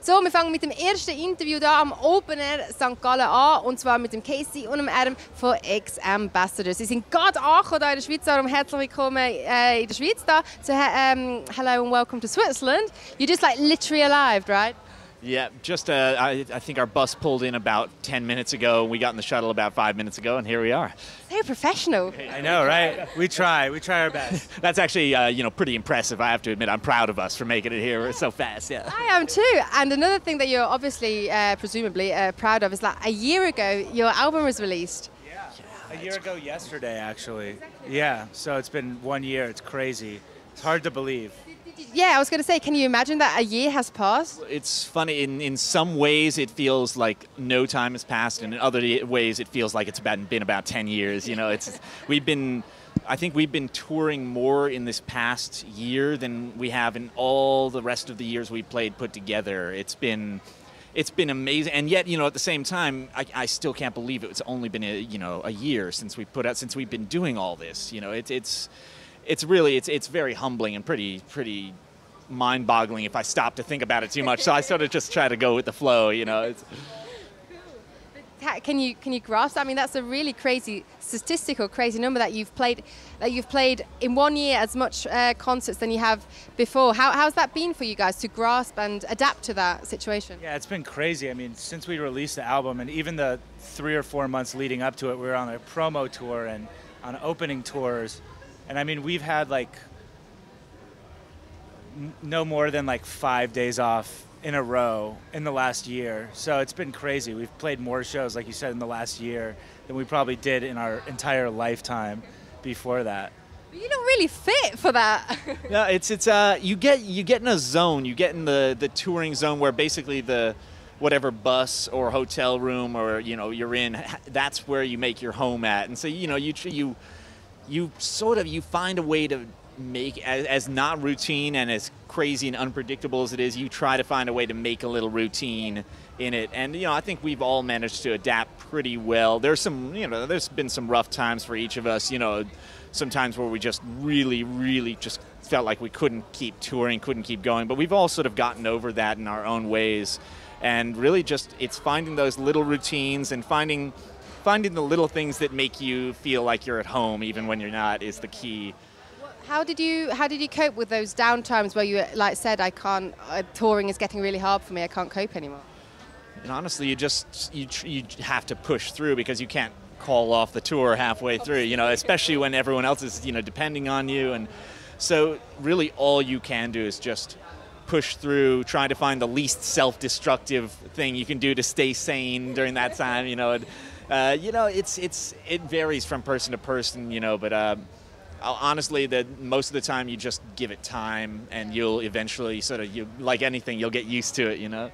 So, wir fangen mit dem ersten Interview da am Open Air St. Gallen an, und zwar mit dem Casey und dem Adam von x-amabassadors. Sie sind gerade angekommen hier in der Schweiz, darum herzlich willkommen in der Schweiz da. So, hello and welcome to Switzerland. You're just like literally arrived, right? Yeah, just I think our bus pulled in about 10 minutes ago. We got in the shuttle about 5 minutes ago, and here we are. So professional. I know, right? We try our best. That's actually, pretty impressive. I have to admit, I'm proud of us for making it here so fast. Yeah. I am too. And another thing that you're obviously, presumably, proud of is that a year ago your album was released. Yeah. A year ago yesterday, actually. Yeah. So it's been 1 year. It's crazy. It's hard to believe. Yeah, I was going to say, can you imagine that a year has passed? It's funny, in some ways it feels like no time has passed, and in other ways it feels like it's been about 10 years. You know, I think we've been touring more in this past year than we have in all the rest of the years we played put together. It's been amazing, and yet, at the same time, I still can't believe it's only been a year since we've been doing all this. It's very humbling and pretty mind-boggling if I stop to think about it too much. So I sort of just try to go with the flow, It's Cool. Can you grasp that? I mean, that's a really crazy number that you've played in 1 year as much concerts than you have before. How's that been for you guys to grasp and adapt to that situation? Yeah, it's been crazy. I mean, since we released the album, and even the 3 or 4 months leading up to it, we were on a promo tour and on opening tours. And I mean, we've had no more than 5 days off in a row in the last year. So it's been crazy. We've played more shows, like you said, in the last year than we probably did in our entire lifetime before that. But you look really fit for that. No, you get in a zone. You get in the touring zone where basically the whatever bus or hotel room or you're in, that's where you make your home at. And so you find a way to make, as not routine and as crazy and unpredictable as it is, you try to find a way to make a little routine in it. And I think we've all managed to adapt pretty well. There's been some rough times for each of us, sometimes where we just really just felt like we couldn't keep touring, couldn't keep going, but we've all sort of gotten over that in our own ways. And really just, it's finding those little routines and finding the little things that make you feel like you're at home even when you're not is the key. How did you cope with those down times where you said, I can't, touring is getting really hard for me, I can't cope anymore? And honestly, you have to push through, because you can't call off the tour halfway through, especially when everyone else is depending on you. And so really all you can do is just push through, try to find the least self-destructive thing you can do to stay sane during that time. It varies from person to person, but honestly, most of the time you just give it time, and you'll eventually like anything, you'll get used to it, And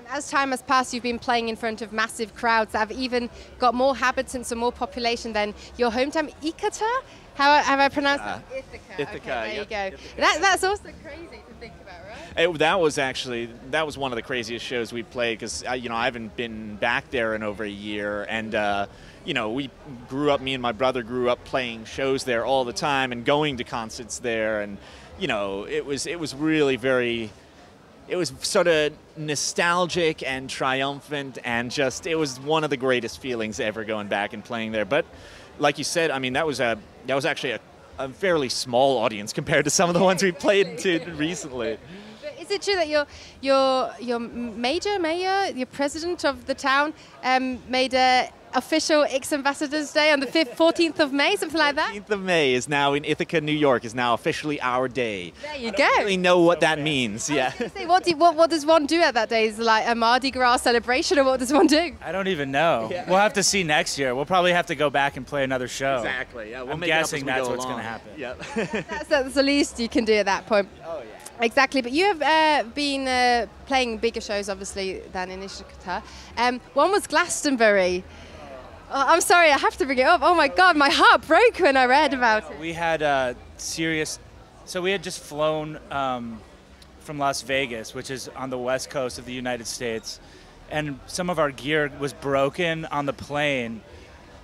as time has passed, you've been playing in front of massive crowds that have even got more inhabitants and more population than your hometown, Ithaca? How have I pronounced that? Ithaca. Okay, there you go. That's also crazy to think about, right? That was one of the craziest shows we played, because I haven't been back there in over a year, and me and my brother grew up playing shows there all the time and going to concerts there, and it was really it was sort of nostalgic and triumphant, and it was one of the greatest feelings ever, going back and playing there. But like you said, I mean, that was actually a fairly small audience compared to some of the ones we played to recently. Is it true that your mayor, your president of the town, made a official X-Ambassadors Day on the 14th of May, something like that? 14th of May is now in Ithaca, New York, is now officially our day. There you go. I don't really know what that means. Yeah. Say, what does one do at that day? Is it like a Mardi Gras celebration, or what does one do? I don't even know. Yeah. We'll have to see next year. We'll probably have to go back and play another show. Exactly. Yeah. I'm guessing that's what's going to happen. Yep. That's the least you can do at that point. Oh yeah. Exactly, but you have been playing bigger shows, obviously, than in Ishikata. One was Glastonbury. Oh, I'm sorry, I have to bring it up. Oh my God, my heart broke when I read about it. We had so we had just flown from Las Vegas, which is on the west coast of the United States, and some of our gear was broken on the plane,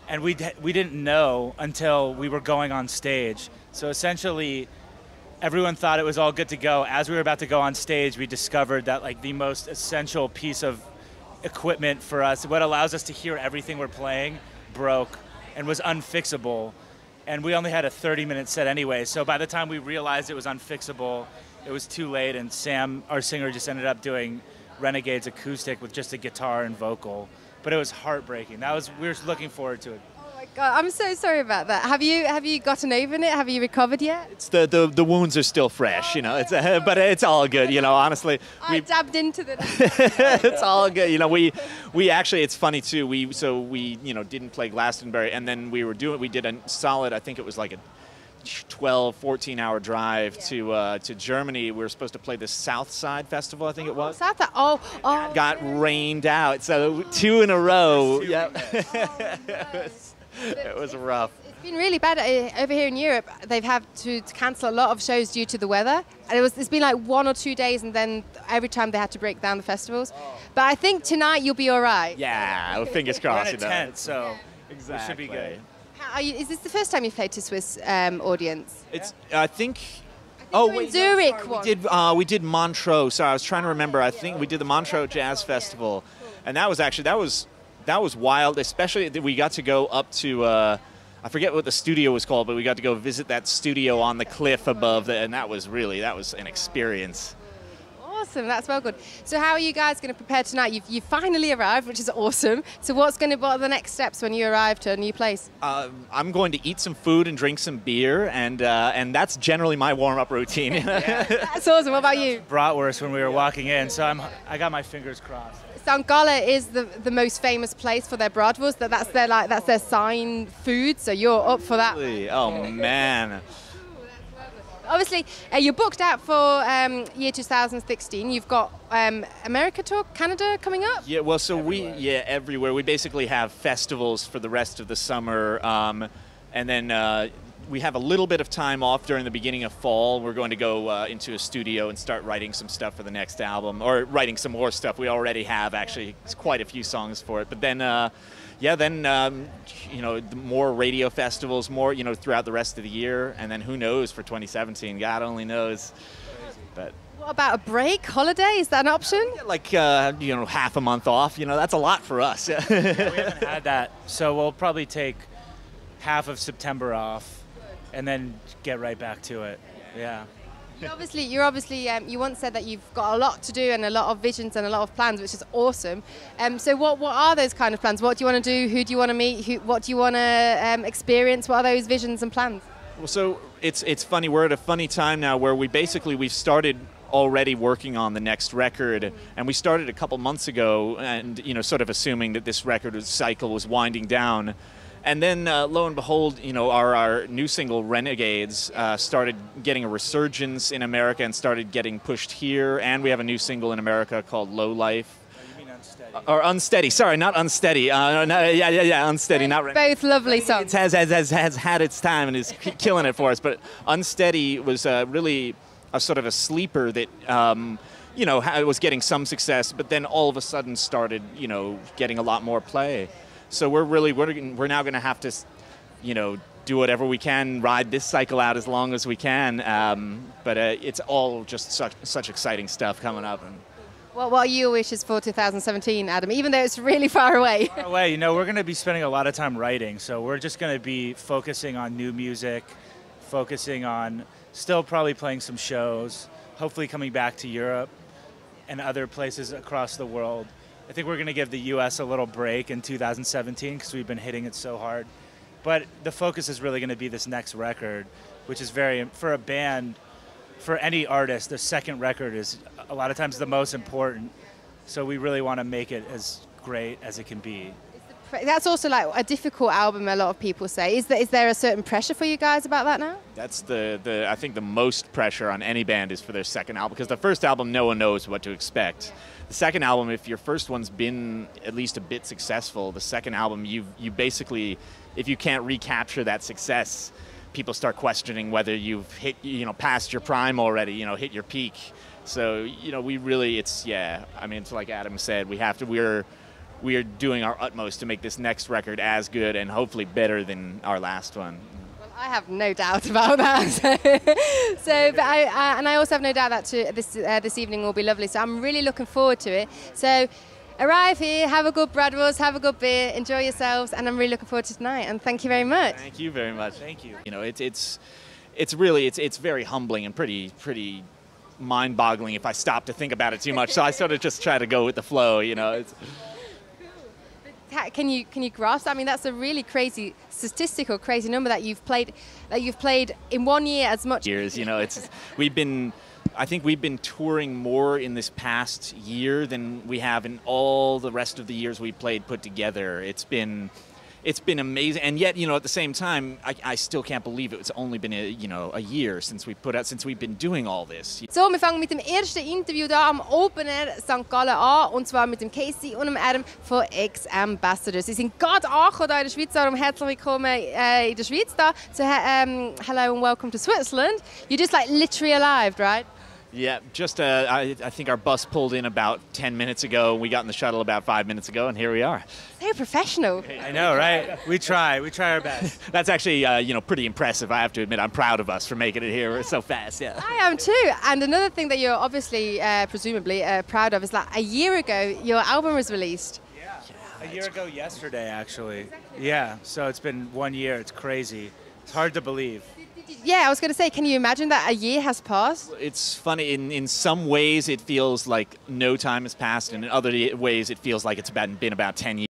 and we didn't know until we were going on stage. So essentially, everyone thought it was all good to go. As we were about to go on stage, we discovered that like the most essential piece of equipment for us, what allows us to hear everything we're playing, broke and was unfixable. And we only had a 30-minute set anyway, so by the time we realized it was unfixable, it was too late, and Sam, our singer, just ended up doing Renegades acoustic with just a guitar and vocal. But it was heartbreaking. We were looking forward to it. Oh my God, I'm so sorry about that. Have you gotten over it? Have you recovered yet? It's the wounds are still fresh, you know. It's but it's all good, you know. Honestly, I dabbed into the. it's all good, you know. We actually, it's funny too. We didn't play Glastonbury, and then we did a solid. I think it was like a 12, 14-hour drive to Germany. We were supposed to play the Southside festival, I think it was. Southside. Oh. Got rained out. So 2 in a row. Yep. It was rough. It's been really bad over here in Europe. They've had to cancel a lot of shows due to the weather. And it's been like 1 or 2 days, and then every time they had to break down the festivals. But I think tonight you'll be all right. Yeah, fingers crossed. We're in a tent, so exactly. We should be good. Is this the first time you've played to Swiss audience? It's. I think. In Zurich once. We did Montreux. Sorry, I was trying to remember. I think we did the Montreux Jazz Festival, and that was wild. Especially that we got to go up to. I forget what the studio was called, but we got to go visit that studio on the cliff above, and that was an experience. Awesome, that's well good. So how are you guys going to prepare tonight? You've finally arrived, which is awesome. So what are the next steps when you arrive to a new place? I'm going to eat some food and drink some beer, and that's generally my warm-up routine. That's awesome. What about you? Bratwurst when we were walking in, so I got my fingers crossed. St. Gallen is the most famous place for their bratwurst. That's their sign food. So you're up for that. Really? Oh man. Obviously, you're booked out for year 2016. You've got America tour, Canada coming up? Yeah, well, so everywhere. We basically have festivals for the rest of the summer, and then we have a little bit of time off during the beginning of fall. We're going to go into a studio and start writing some stuff for the next album, or writing some more stuff. We already have, actually, quite a few songs for it. But then, more radio festivals, more, throughout the rest of the year. And then who knows for 2017? God only knows. But what about a break, holiday? Is that an option? Like, half a month off. That's a lot for us. Yeah, we haven't had that. So we'll probably take half of September off and then get right back to it. Yeah. You once said that you've got a lot to do and a lot of visions and a lot of plans, which is awesome. So what are those kind of plans? What do you want to do? Who do you want to meet? What do you want to experience? What are those visions and plans? Well, so it's funny. We're at a funny time now where we've started already working on the next record, and we started a couple months ago, and sort of assuming that this record cycle was winding down. And then, lo and behold, our new single, Renegades, started getting a resurgence in America and started getting pushed here. And we have a new single in America called Low Life. You mean Unsteady? Or Unsteady, sorry, not Unsteady. Unsteady, not both lovely songs. It has had its time and is killing it for us. But Unsteady was really a sort of a sleeper that, was getting some success, but then all of a sudden started, getting a lot more play. So we're now going to have to, do whatever we can, ride this cycle out as long as we can. But it's all just such exciting stuff coming up. Well, what are your wishes for 2017, Adam? Even though it's really far away. We're going to be spending a lot of time writing. So we're just going to be focusing on new music, focusing on still probably playing some shows, hopefully coming back to Europe and other places across the world. I think we're going to give the U.S. a little break in 2017 because we've been hitting it so hard. But the focus is really going to be this next record, which is for a band, for any artist, the second record is a lot of times the most important. So we really want to make it as great as it can be. That's also like a difficult album, a lot of people say. Is there a certain pressure for you guys about that now? That's I think the most pressure on any band is for their second album, because the first album, no one knows what to expect. The second album, if your first one's been at least a bit successful, the second album, you basically, if you can't recapture that success, people start questioning whether you've hit, past your prime already, hit your peak. So, we really, it's like Adam said, we are doing our utmost to make this next record as good and hopefully better than our last one. Well, I have no doubt about that. But I also have no doubt that this evening will be lovely. So I'm really looking forward to it. So arrive here, have a good bratwurst, have a good beer, enjoy yourselves, and I'm really looking forward to tonight. And thank you very much. Thank you very much. Thank you. You know, it's very humbling and pretty mind-boggling if I stop to think about it too much. So I sort of just try to go with the flow. You know. Can you grasp? I mean, that's a really crazy statistical crazy number that you've played in 1 year as much. Years, you know, I think we've been touring more in this past year than we have in all the rest of the years we played put together. It's been amazing, and yet, you know, at the same time, I still can't believe it's only been a year since we've been doing all this. So, wir fangen mit dem ersten Interview da am Opener St. Gallen an, und zwar mit dem Casey und dem Adam von x-amabassadors. Sie sind gerade angekommen in der Schweiz, darum herzlich willkommen in der Schweiz da. So, hello and welcome to Switzerland. You're just like literally arrived, right? Yeah, just I think our bus pulled in about 10 minutes ago. We got in the shuttle about 5 minutes ago, and here we are. So professional. I know, right? We try our best. That's actually pretty impressive. I have to admit, I'm proud of us for making it here so fast. Yeah. I am too. And another thing that you're obviously, presumably, proud of is that a year ago your album was released. Yeah, a year ago yesterday, actually. Exactly. Yeah, so it's been 1 year. It's crazy. It's hard to believe. Yeah, I was going to say, can you imagine that a year has passed? It's funny. In some ways, it feels like no time has passed, and in other ways, it feels like it's been about 10 years.